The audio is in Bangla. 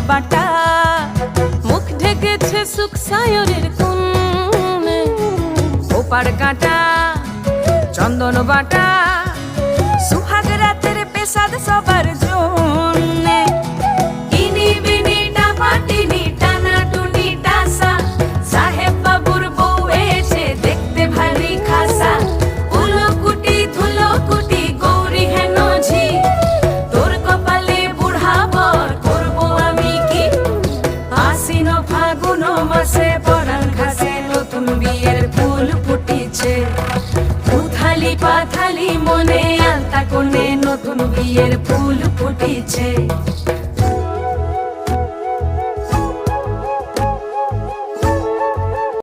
বাটা, মুখ ঢেকেছে সুখ সায়রের কোণে। ওপার কাঁটা চন্দন বাটা, সুহাগ রাতের পেশাদ সবার জন্যে। ইনি বিনি টাপাটিনি টানাটুনি টাসা, সাহেব বাবুর বউ এসে দেখতে ভারী খাসা। উলকুটি ধুলকুটি গৌরী হেন ঝি, তোর কপালে বুড়া বর করবো আমি কি। আশ্বিন ফাগুন মাসে পরাণ ঘাসে নতুন বিয়ের ফুল ফুটিছে। উথালি পাথালি মনে আলতা কোণে নতুন বিয়ের ফুল ফুটিছে।